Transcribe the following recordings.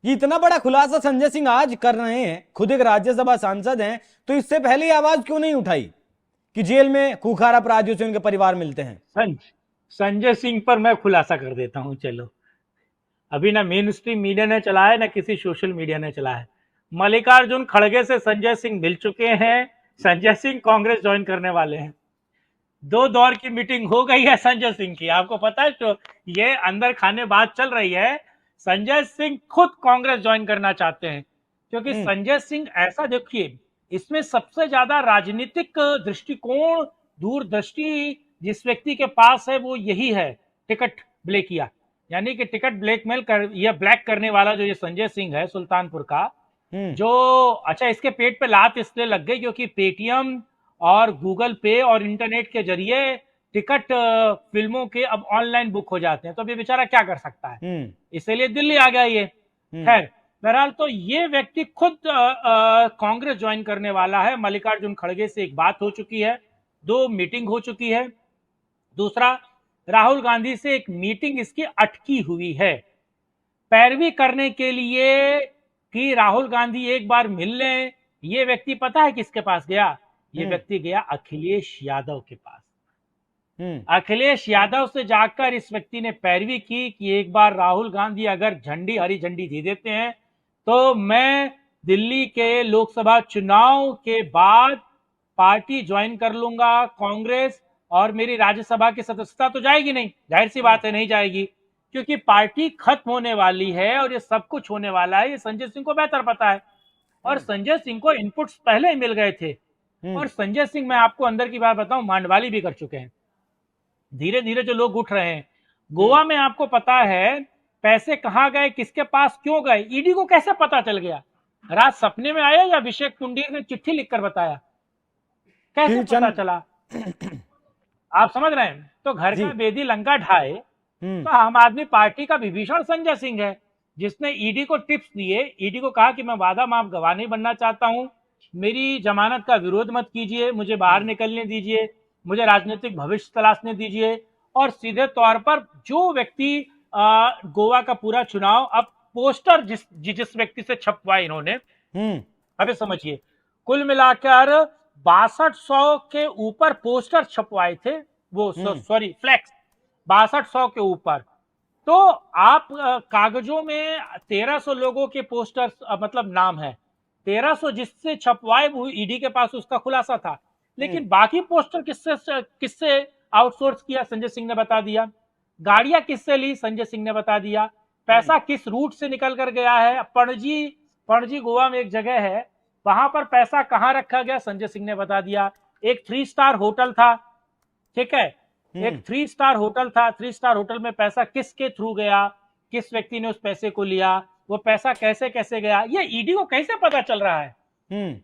ये इतना बड़ा खुलासा संजय सिंह आज कर रहे हैं, खुद एक राज्यसभा सांसद हैं, तो इससे पहले ये आवाज क्यों नहीं उठाई कि जेल में खूंखार अपराधियों से उनके परिवार मिलते हैं? संजय सिंह पर मैं खुलासा कर देता हूं, चलो। अभी ना मेन स्ट्रीम मीडिया ने चला है, ना किसी सोशल मीडिया ने चला है। मल्लिकार्जुन खड़गे से संजय सिंह मिल चुके हैं। संजय सिंह कांग्रेस ज्वाइन करने वाले हैं। 2 दौर की मीटिंग हो गई है संजय सिंह की, आपको पता है। तो ये अंदर खाने बात चल रही है। संजय सिंह खुद कांग्रेस ज्वाइन करना चाहते हैं, क्योंकि संजय सिंह, ऐसा देखिए, इसमें सबसे ज्यादा राजनीतिक दृष्टिकोण, दूरदृष्टि जिस व्यक्ति के पास है वो यही है, टिकट ब्लैकिया। यानी कि टिकट ब्लैकमेल कर या ब्लैक करने वाला जो ये संजय सिंह है सुल्तानपुर का, जो, अच्छा, इसके पेट पे लात इसलिए लग गई क्योंकि पेटीएम और गूगल पे और इंटरनेट के जरिए टिकट फिल्मों के अब ऑनलाइन बुक हो जाते हैं, तो अभी बेचारा क्या कर सकता है, इसलिए दिल्ली आ गया ये। खैर, बहरहाल, तो ये व्यक्ति खुद कांग्रेस ज्वाइन करने वाला है। मल्लिकार्जुन खड़गे से एक बात हो चुकी है, 2 मीटिंग हो चुकी है। दूसरा, राहुल गांधी से एक मीटिंग इसकी अटकी हुई है, पैरवी करने के लिए कि राहुल गांधी एक बार मिल लें। ये व्यक्ति पता है किसके पास गया? ये व्यक्ति गया अखिलेश यादव के पास। अखिलेश यादव से जाकर इस व्यक्ति ने पैरवी की कि एक बार राहुल गांधी अगर झंडी, हरी झंडी दे देते हैं तो मैं दिल्ली के लोकसभा चुनाव के बाद पार्टी ज्वाइन कर लूंगा कांग्रेस, और मेरी राज्यसभा की सदस्यता तो जाएगी नहीं, जाहिर सी बात है नहीं जाएगी, क्योंकि पार्टी खत्म होने वाली है और ये सब कुछ होने वाला है, ये संजय सिंह को बेहतर पता है। और संजय सिंह को इनपुट्स पहले ही मिल गए थे। और संजय सिंह, मैं आपको अंदर की बात बताऊं, मांडवाली भी कर चुके हैं। धीरे धीरे जो लोग उठ रहे हैं, गोवा में आपको पता है पैसे कहां गए, किसके पास क्यों गए, ईडी को कैसे पता चल गया? रात सपने में आया या अभिषेक पुंडीर ने चिट्ठी लिखकर बताया? कैसे पता चला? आप समझ रहे हैं? तो घर का बेदी लंका ढाए, तो आम आदमी पार्टी का विभीषण संजय सिंह है, जिसने ईडी को टिप्स दिए। ईडी को कहा कि मैं वादा माफ गवाह नहीं बनना चाहता हूं, मेरी जमानत का विरोध मत कीजिए, मुझे बाहर निकलने दीजिए, मुझे राजनीतिक भविष्य तलाशने दीजिए। और सीधे तौर पर जो व्यक्ति गोवा का पूरा चुनाव, अब पोस्टर जिस व्यक्ति से छपवाए इन्होंने, अभी समझिए, कुल मिलाकर 6200 के ऊपर पोस्टर छपवाए थे, वो सॉरी फ्लैक्स 6200 के ऊपर। तो आप कागजों में 1300 लोगों के पोस्टर, मतलब नाम है, 1300 जिससे छपवाए वो ईडी के पास उसका खुलासा था। लेकिन बाकी पोस्टर किससे आउटसोर्स किया, संजय सिंह ने बता दिया। गाड़ियां किससे ली, संजय सिंह ने बता दिया। पैसा किस रूट से निकल कर गया है, पणजी गोवा में एक जगह है, वहां पर पैसा कहां रखा गया, संजय सिंह ने बता दिया। एक 3 स्टार होटल था, ठीक है, एक 3 स्टार होटल था, 3 स्टार होटल में पैसा किसके थ्रू गया, किस व्यक्ति ने उस पैसे को लिया, वो पैसा कैसे कैसे गया, ये ईडी को कैसे पता चल रहा है?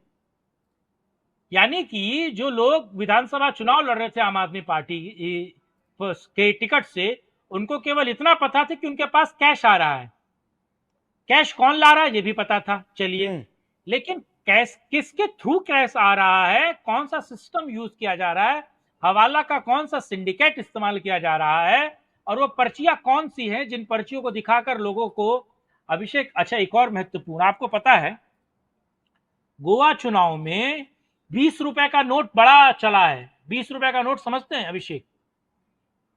यानी कि जो लोग विधानसभा चुनाव लड़ रहे थे आम आदमी पार्टी के टिकट से, उनको केवल इतना पता था कि उनके पास कैश आ रहा है। कैश कौन ला रहा है ये भी पता था, चलिए, लेकिन कैश किसके थ्रू कैश आ रहा है, कौन सा सिस्टम यूज किया जा रहा है, हवाला का कौन सा सिंडिकेट इस्तेमाल किया जा रहा है, और वो पर्चियां कौन सी हैं जिन पर्चियों को दिखाकर लोगों को, अभिषेक, अच्छा, एक और महत्वपूर्ण, आपको पता है गोवा चुनाव में 20 रुपए का नोट बड़ा चला है। 20 रुपए का नोट समझते हैं अभिषेक?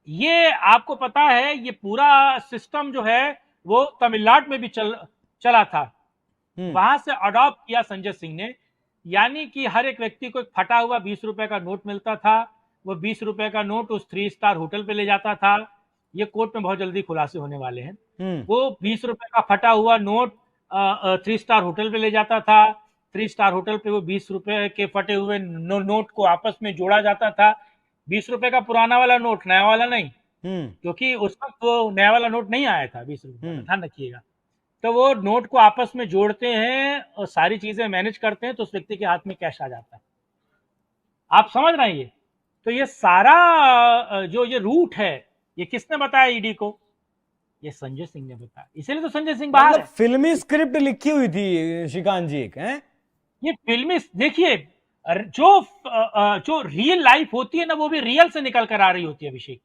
ये आपको पता है, ये पूरा सिस्टम जो है वो तमिलनाडु में भी चला था, वहां से अडॉप्ट किया संजय सिंह ने। यानी कि हर एक व्यक्ति को एक फटा हुआ 20 रुपए का नोट मिलता था, वो 20 रुपए का नोट उस 3 स्टार होटल पे ले जाता था। ये कोर्ट में बहुत जल्दी खुलासे होने वाले हैं। वो 20 रुपए का फटा हुआ नोट 3 स्टार होटल पे ले जाता था। 3 स्टार होटल पे वो 20 रुपए के फटे हुए नोट को आपस में जोड़ा जाता था। 20 रुपए का पुराना वाला नोट, नया वाला नहीं, क्योंकि उस वक्त वो नया वाला नोट नहीं आया था 20 रुपए, ध्यान रखिएगा। तो वो नोट को आपस में जोड़ते हैं और सारी चीजें मैनेज करते हैं, तो उस व्यक्ति के हाथ में कैश आ जाता है। आप समझ रहे हैं? ये तो ये सारा जो ये रूट है, ये किसने बताया ईडी को? ये संजय सिंह ने बताया, इसीलिए तो संजय सिंह बाहर है। फिल्मी स्क्रिप्ट लिखी हुई थी श्रीकांत जी, एक है ये फिल्मी, देखिए, जो रियल लाइफ होती है ना, वो भी रियल से निकल कर आ रही होती है अभिषेक।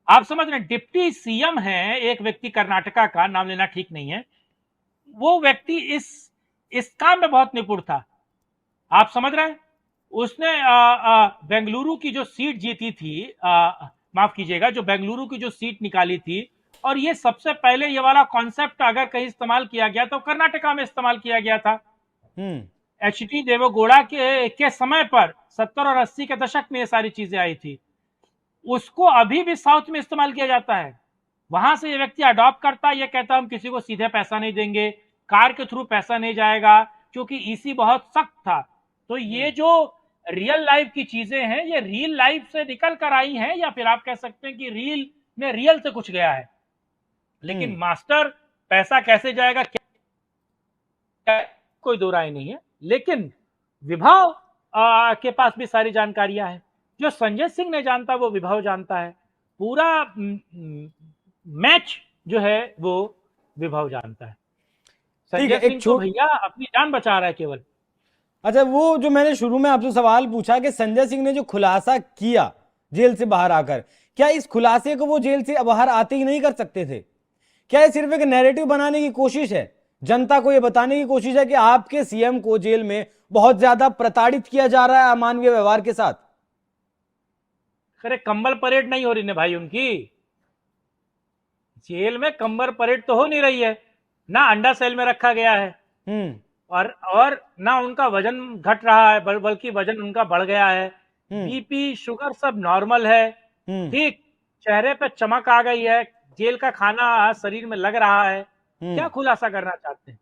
आप समझ रहे हैं, डिप्टी सीएम है एक व्यक्ति कर्नाटका का, नाम लेना ठीक नहीं है, वो व्यक्ति इस काम में बहुत निपुण था। आप समझ रहे हैं, उसने बेंगलुरु की जो सीट जीती थी, माफ कीजिएगा, जो बेंगलुरु की जो सीट निकाली थी, और ये सबसे पहले ये वाला कॉन्सेप्ट अगर कहीं इस्तेमाल किया गया तो कर्नाटका में इस्तेमाल किया गया था। एच.डी. देवेगौड़ा के समय पर 70 और 80 के दशक में ये सारी चीजें आई थी। उसको अभी भी साउथ में इस्तेमाल किया जाता है। वहां से ये व्यक्ति अडॉप्ट करता है, ये कहता हम किसी को सीधे पैसा नहीं देंगे, कार के थ्रू पैसा नहीं जाएगा, क्योंकि ईसी बहुत सख्त था। तो ये जो रियल लाइफ की चीजें हैं, ये रियल लाइफ से निकल कर आई हैं, या फिर आप कह सकते हैं कि रील में रियल से कुछ गया है। लेकिन मास्टर पैसा कैसे जाएगा, क्या, कोई दो राय नहीं है। लेकिन विभाव के पास भी सारी जानकारियां हैं। जो संजय सिंह ने जानता वो विभाव जानता है। पूरा मैच जो है वो विभाव जानता है। संजय सिंह तो भैया अपनी जान बचा रहा है केवल। अच्छा, वो जो मैंने शुरू में आपसे सवाल पूछा कि संजय सिंह ने जो खुलासा किया जेल से बाहर आकर, क्या इस खुलासे को वो जेल से बाहर आते ही नहीं कर सकते थे? क्या ये सिर्फ एक नैरेटिव बनाने की कोशिश है? जनता को ये बताने की कोशिश है कि आपके सीएम को जेल में बहुत ज्यादा प्रताड़ित किया जा रहा है अमानवीय व्यवहार के साथ? अरे कंबल परेड नहीं हो रही ना भाई उनकी, जेल में कंबल परेड तो हो नहीं रही है ना, अंडा सेल में रखा गया है और ना उनका वजन घट रहा है, बल्कि वजन उनका बढ़ गया है। बीपी शुगर सब नॉर्मल है, ठीक, चेहरे पे चमक आ गई है, जेल का खाना शरीर में लग रहा है। क्या खुलासा करना चाहते हैं?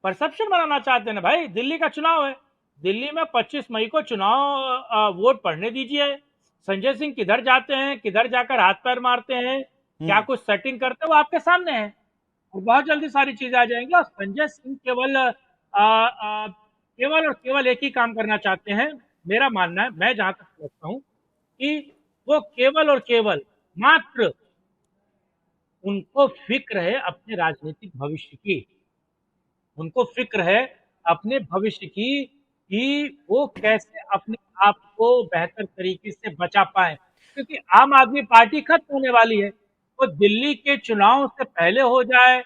परसेप्शन बनाना चाहते हैं ना भाई। दिल्ली का चुनाव है, दिल्ली में 25 मई को चुनाव वोट पड़ने दीजिए। संजय सिंह किधर जाते हैं, किधर जाकर हाथ पैर मारते हैं, क्या कुछ सेटिंग करते हैं, वो आपके सामने है और बहुत जल्दी सारी चीजें आ जाएंगी। और संजय सिंह केवल और केवल एक ही काम करना चाहते हैं, मेरा मानना है, मैं जहां तक समझता हूं कि वो केवल और केवल मात्र उनको फिक्र है अपने राजनीतिक भविष्य की, उनको फिक्र है अपने भविष्य की कि वो कैसे अपने आप को बेहतर तरीके से बचा पाए, क्योंकि आम आदमी पार्टी खत्म होने वाली है। वो दिल्ली के चुनाव से पहले हो जाए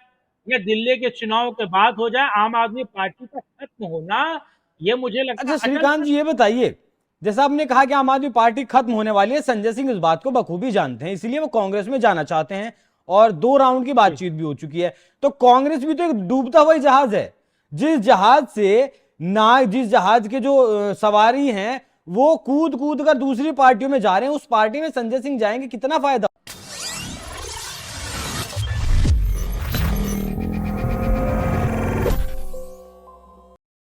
या दिल्ली के चुनाव के बाद हो जाए, आम आदमी पार्टी का खत्म होना ये मुझे लगता है। अच्छा श्रीकांत जी, ये बताइए, जैसा आपने कहा कि आम आदमी पार्टी खत्म होने वाली है, संजय सिंह इस बात को बखूबी जानते हैं, इसलिए वो कांग्रेस में जाना चाहते हैं और 2 राउंड की बातचीत भी हो चुकी है। तो कांग्रेस भी तो एक डूबता हुआ जहाज है, जिस जहाज के जो सवारी हैं वो कूद कूद कर दूसरी पार्टियों में जा रहे हैं, उस पार्टी में संजय सिंह जाएंगे, कितना फायदा?